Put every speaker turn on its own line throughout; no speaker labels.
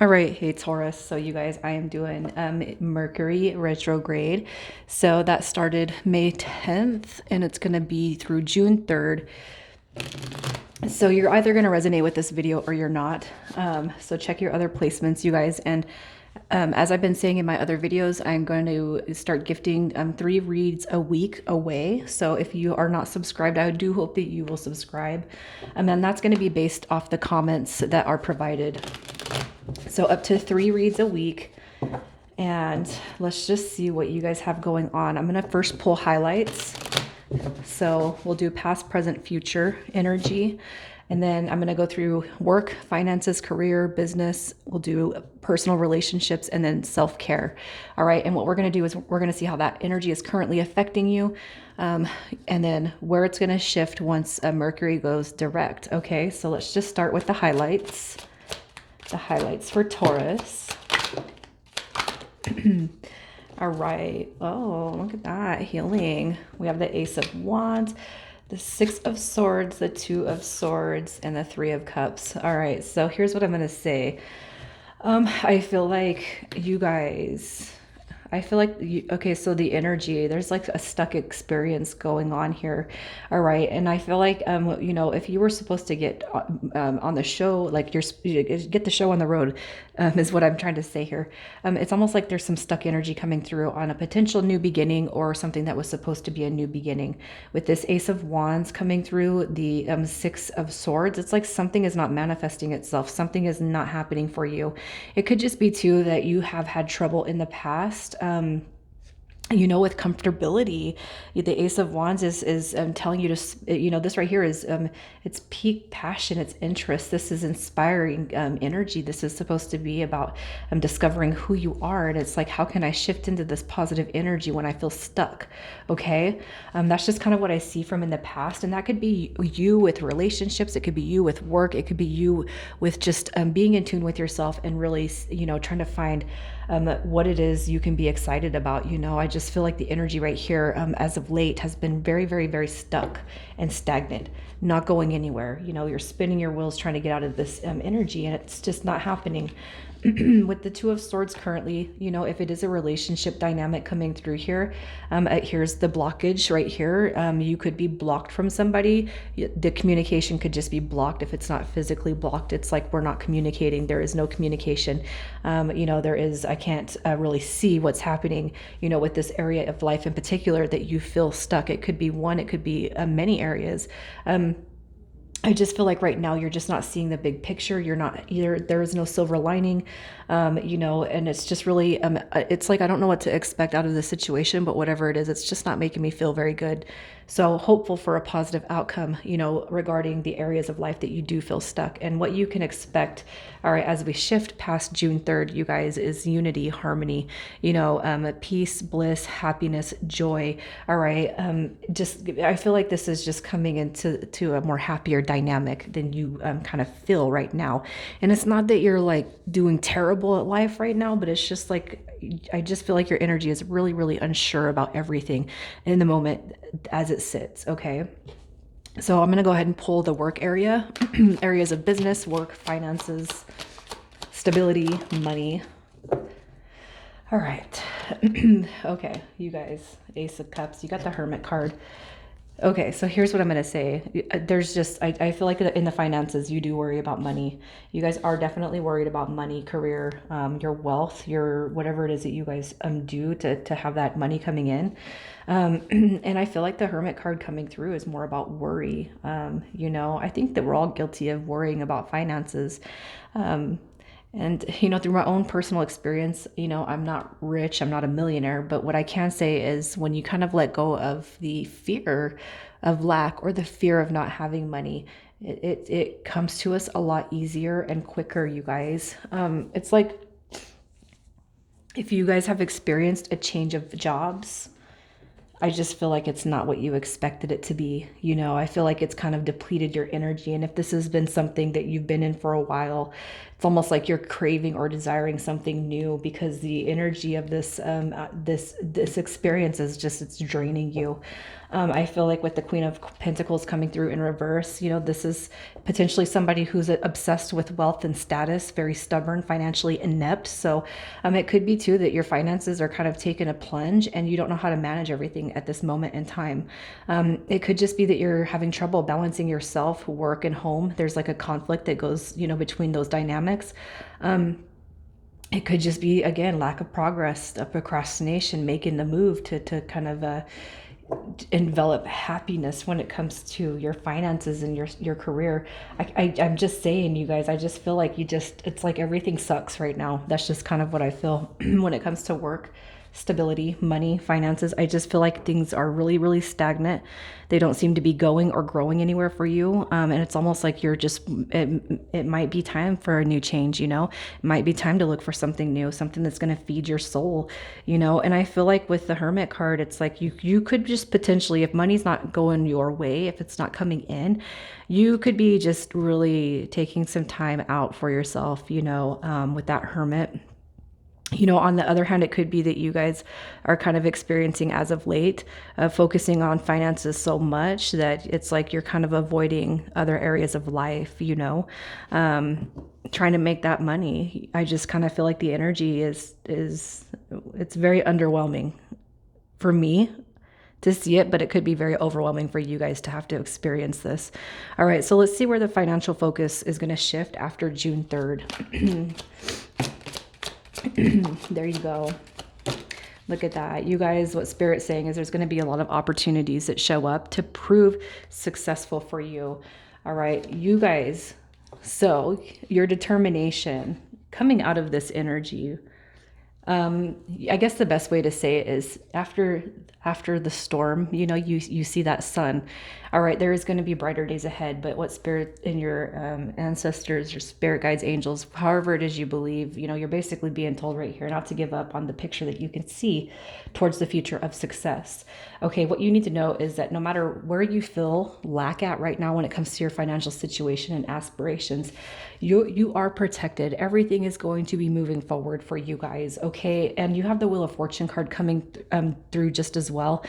All right, hey Taurus. So you guys, I am doing Mercury Retrograde. So that started May 10th and it's going to be through June 3rd. So you're either going to resonate with this video or you're not. So check your other placements, you guys. And as I've been saying in my other videos, I'm going to start gifting 3 reads a week away. So if you are not subscribed, I do hope that you will subscribe. And then that's going to be based off the comments that are provided. So up to 3 reads a week. And let's just see what you guys have going on. I'm going to first pull highlights. So we'll do past, present, future energy. And then I'm going to go through work, finances, career, business. We'll do personal relationships and then self-care. All right. And what we're going to do is we're going to see how that energy is currently affecting you. And then where it's going to shift once Mercury goes direct. Okay. So let's just start with the highlights. The highlights for Taurus. All right. Oh, look at that. Healing. We have the Ace of Wands, the Six of Swords, the Two of Swords, and the Three of Cups. All right. So here's what I'm going to say. I feel like you guys, okay, so the energy, there's like a stuck experience going on here. All right. And I feel like, if you were supposed to get on the show, like you get the show on the road, is what I'm trying to say here. It's almost like there's some stuck energy coming through on a potential new beginning or something that was supposed to be a new beginning. With this Ace of Wands coming through, the Six of Swords, it's like something is not manifesting itself. Something is not happening for you. It could just be too that you have had trouble in the past. With comfortability. The Ace of Wands is telling you to, this right here is, it's peak passion, it's interest. This is inspiring energy. This is supposed to be about discovering who you are. And it's like, how can I shift into this positive energy when I feel stuck? Okay. That's just kind of what I see from in the past. And that could be you with relationships. It could be you with work. It could be you with just being in tune with yourself and really, trying to find what it is you can be excited about. I just feel like the energy right here, as of late, has been very, very, very stuck and stagnant, not going anywhere. You're spinning your wheels trying to get out of this energy, and it's just not happening. With the Two of Swords currently, if it is a relationship dynamic coming through here, here's the blockage right here. You could be blocked from somebody. The communication could just be blocked. If it's not physically blocked, it's like we're not communicating. There is no communication. I can't really see what's happening, with this area of life in particular that you feel stuck. It could be one, it could be many areas. I just feel like right now you're just not seeing the big picture. You're not either. There is no silver lining, and it's just really, it's like, I don't know what to expect out of this situation, but whatever it is, it's just not making me feel very good. So hopeful for a positive outcome, regarding the areas of life that you do feel stuck and what you can expect. All right. As we shift past June 3rd, you guys, is unity, harmony, peace, bliss, happiness, joy. All right. I feel like this is just coming into a more happier dynamic than you kind of feel right now. And it's not that you're like doing terrible at life right now, but it's just like, I just feel like your energy is really, really unsure about everything in the moment as it sits. Okay. So I'm going to go ahead and pull the work area, areas of business, work, finances, stability, money. All right. Okay. You guys, Ace of Cups, you got the Hermit card. Okay, so here's what I'm going to say. There's just, I feel like in the finances, you do worry about money. You guys are definitely worried about money, career, your wealth, your whatever it is that you guys do to have that money coming in. And I feel like the Hermit card coming through is more about worry. I think that we're all guilty of worrying about finances. And, through my own personal experience, I'm not rich, I'm not a millionaire, but what I can say is when you kind of let go of the fear of lack or the fear of not having money, it comes to us a lot easier and quicker, you guys. It's like if you guys have experienced a change of jobs, I just feel like it's not what you expected it to be. I feel like it's kind of depleted your energy. And if this has been something that you've been in for a while, it's almost like you're craving or desiring something new because the energy of this experience is just, it's draining you. I feel like with the Queen of Pentacles coming through in reverse, this is potentially somebody who's obsessed with wealth and status, very stubborn, financially inept. So it could be too that your finances are kind of taking a plunge and you don't know how to manage everything at this moment in time. It could just be that you're having trouble balancing yourself, work, and home. There's like a conflict that goes, between those dynamics. It could just be, again, lack of progress, a procrastination, making the move to kind of envelop happiness when it comes to your finances and your career. I'm just saying, you guys, I just feel like it's like everything sucks right now. That's just kind of what I feel when it comes to work, stability, money, finances. I just feel like things are really, really stagnant. They don't seem to be going or growing anywhere for you. And it's almost like it might be time for a new change, It might be time to look for something new, something that's going to feed your soul, And I feel like with the Hermit card, it's like you could just potentially, if money's not going your way, if it's not coming in, you could be just really taking some time out for yourself, with that Hermit. On the other hand, it could be that you guys are kind of experiencing as of late, focusing on finances so much that it's like you're kind of avoiding other areas of life, trying to make that money. I just kind of feel like the energy is it's very underwhelming for me to see it, but it could be very overwhelming for you guys to have to experience this. All right, so let's see where the financial focus is going to shift after June 3rd. There you go. Look at that. You guys, what Spirit's saying is there's going to be a lot of opportunities that show up to prove successful for you. All right, you guys. So your determination coming out of this energy, I guess the best way to say it is after the storm, you see that sun. All right, there is going to be brighter days ahead, but what Spirit and your ancestors, your spirit guides, angels, however it is you believe, you're basically being told right here not to give up on the picture that you can see towards the future of success. Okay, what you need to know is that no matter where you feel lack at right now when it comes to your financial situation and aspirations, you are protected. Everything is going to be moving forward for you guys, okay? And you have the Wheel of Fortune card coming through just as well.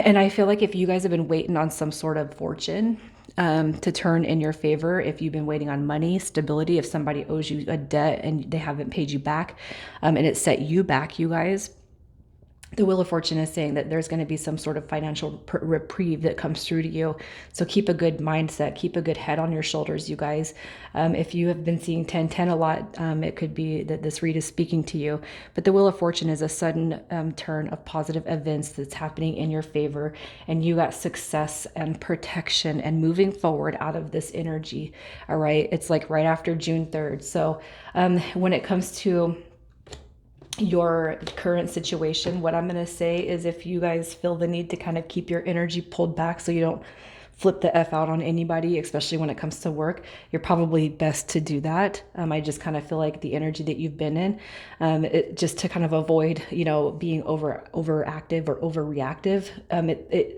And I feel like if you guys have been waiting on some sort of fortune to turn in your favor, if you've been waiting on money, stability, if somebody owes you a debt and they haven't paid you back, and it set you back, you guys, the Wheel of Fortune is saying that there's going to be some sort of financial reprieve that comes through to you. So keep a good mindset, keep a good head on your shoulders, you guys. If you have been seeing 1010 a lot, it could be that this read is speaking to you. But the Wheel of Fortune is a sudden turn of positive events that's happening in your favor. And you got success and protection and moving forward out of this energy. All right. It's like right after June 3rd. So when it comes to your current situation, what I'm going to say is if you guys feel the need to kind of keep your energy pulled back so you don't flip the F out on anybody, especially when it comes to work, you're probably best to do that. I just kind of feel like the energy that you've been in, just to kind of avoid, being overactive or overreactive.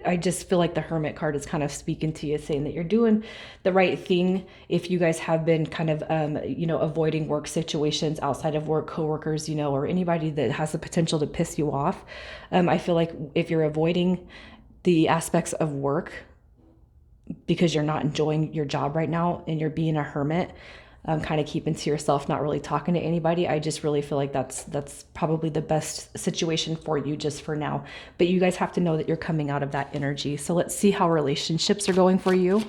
I just feel like the Hermit card is kind of speaking to you, saying that you're doing the right thing. If you guys have been kind of, avoiding work situations outside of work, coworkers, or anybody that has the potential to piss you off. I feel like if you're avoiding the aspects of work, because you're not enjoying your job right now and you're being a hermit, kind of keeping to yourself, not really talking to anybody, I just really feel like that's probably the best situation for you just for now. But you guys have to know that you're coming out of that energy. So let's see how relationships are going for you.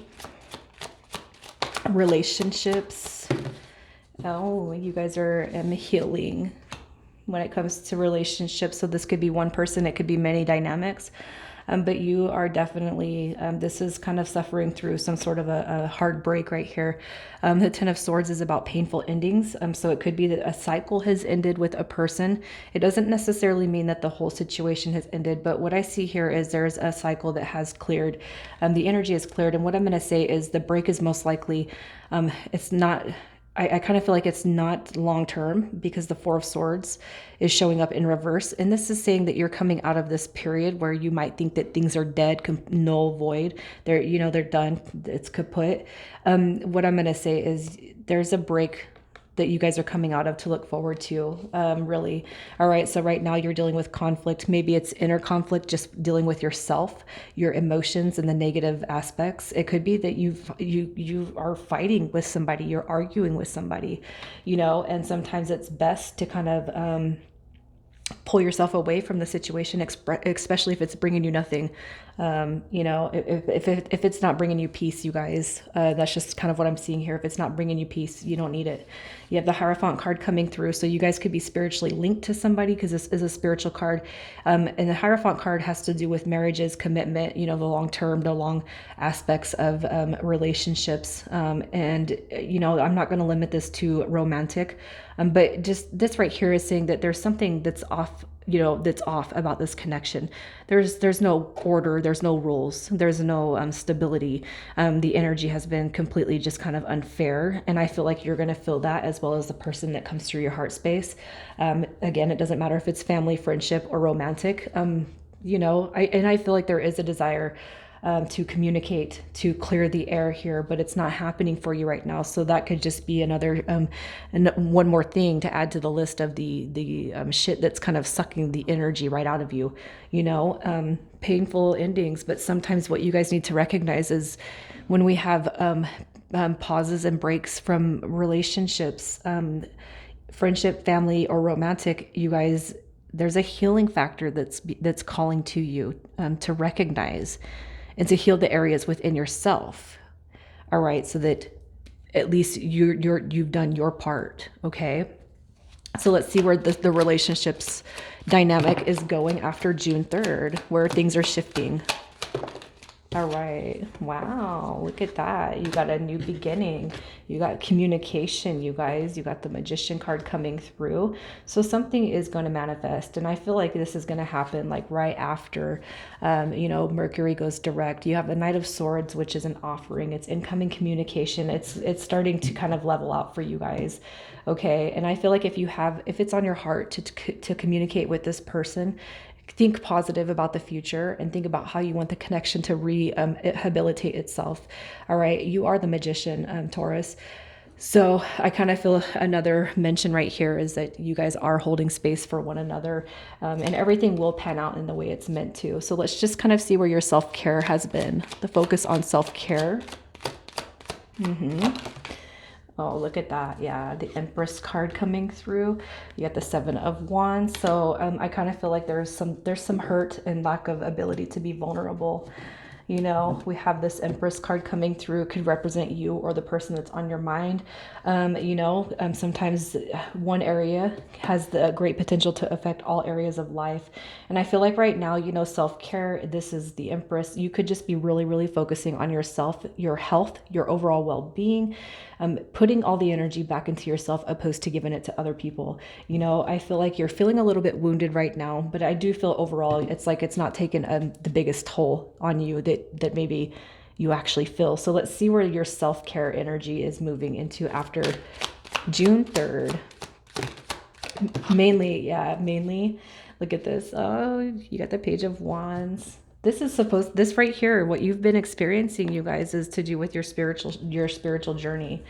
Relationships. Oh, you guys are healing when it comes to relationships. So this could be one person, it could be many dynamics. But you are definitely, this is kind of suffering through some sort of a hard break right here. The Ten of Swords is about painful endings. So it could be that a cycle has ended with a person. It doesn't necessarily mean that the whole situation has ended, but what I see here is there's a cycle that has cleared. The energy is cleared. And what I'm going to say is the break is most likely, it's not... I kind of feel like it's not long-term because the Four of Swords is showing up in reverse. And this is saying that you're coming out of this period where you might think that things are dead, null, void. They're done. It's kaput. What I'm going to say is there's a break that you guys are coming out of to look forward to, really. All right, so right now you're dealing with conflict. Maybe it's inner conflict, just dealing with yourself, your emotions, and the negative aspects. It could be that you are fighting with somebody, you're arguing with somebody, you know, and sometimes it's best to kind of pull yourself away from the situation, especially if it's bringing you nothing. You know, if it's not bringing you peace, you guys, that's just kind of what I'm seeing here. If it's not bringing you peace, you don't need it. You have the Hierophant card coming through. So you guys could be spiritually linked to somebody, because this is a spiritual card. And the Hierophant card has to do with marriages, commitment, you know, the long term, the long aspects of relationships. And, you know, I'm not going to limit this to romantic. But just this right here is saying that there's something that's off, you know, that's off about this connection. There's no order, there's no rules, there's no stability. The energy has been completely just kind of unfair, and I feel like you're going to feel that, as well as the person that comes through your heart space. Again, it doesn't matter if it's family, friendship, or romantic. You know, I feel like there is a desire to communicate, to clear the air here, but it's not happening for you right now. So that could just be another, and one more thing to add to the list of the shit that's kind of sucking the energy right out of you, you know, painful endings. But sometimes what you guys need to recognize is when we have pauses and breaks from relationships, friendship, family, or romantic, you guys, there's a healing factor that's calling to you, to recognize and to heal the areas within yourself. All right, so that at least you've done your part. Okay, so let's see where the relationships dynamic is going after June 3rd, where things are shifting. All right. Wow. Look at that. You got a new beginning. You got communication, you guys. You got the Magician card coming through. So something is going to manifest. And I feel like this is going to happen like right after, you know, Mercury goes direct. You have the Knight of Swords, which is an offering. It's incoming communication. It's starting to kind of level out for you guys. Okay. And I feel like if it's on your heart to communicate with this person, think positive about the future and think about how you want the connection to rehabilitate itself. All right. You are the Magician, Taurus. So I kind of feel another mention right here is that you guys are holding space for one another, and everything will pan out in the way it's meant to. So let's just kind of see where your self-care has been. The focus on self-care. Oh, look at that. Yeah, the Empress card coming through. You got the Seven of Wands. So I kind of feel like there's some hurt and lack of ability to be vulnerable. You know, we have this Empress card coming through, could represent you or the person that's on your mind. You know, sometimes one area has the great potential to affect all areas of life. And I feel like right now, you know, self-care, this is the Empress. You could just be really, really focusing on yourself, your health, your overall well-being, putting all the energy back into yourself opposed to giving it to other people. You know, I feel like you're feeling a little bit wounded right now, but I do feel overall it's like it's not taken the biggest toll on you that maybe you actually feel. So let's see where your self-care energy is moving into after June 3rd. Mainly, look at this. Oh, you got the Page of Wands. This right here, what you've been experiencing, you guys, is to do with your spiritual journey.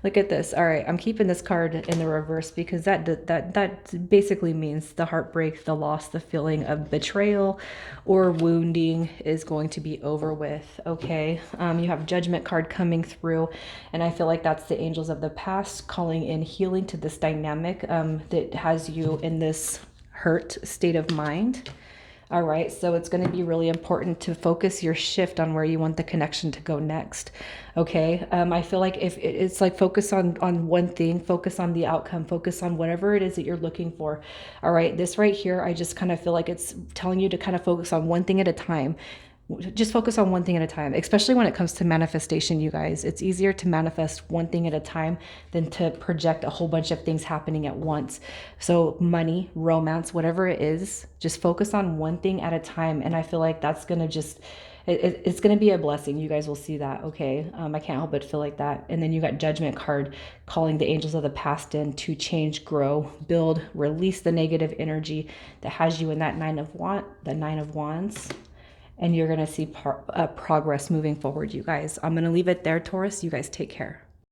Look at this. All right, I'm keeping this card in the reverse because that basically means the heartbreak, the loss, the feeling of betrayal or wounding is going to be over with. Okay, you have Judgment card coming through, and I feel like that's the angels of the past calling in healing to this dynamic that has you in this hurt state of mind. All right, so it's going to be really important to focus your shift on where you want the connection to go next. Okay, I feel like if it's like focus on one thing, focus on the outcome, focus on whatever it is that you're looking for. All right, this right here, I just kind of feel like it's telling you to kind of focus on one thing at a time. Just focus on one thing at a time, especially when it comes to manifestation, you guys. It's easier to manifest one thing at a time than to project a whole bunch of things happening at once. So money, romance, whatever it is, just focus on one thing at a time. And I feel like that's going to just, it's going to be a blessing. You guys will see that. Okay. I can't help but feel like that. And then you got Judgment card calling the angels of the past in to change, grow, build, release the negative energy that has you in that Nine of Wands. And you're going to see progress moving forward, you guys. I'm going to leave it there, Taurus. You guys take care.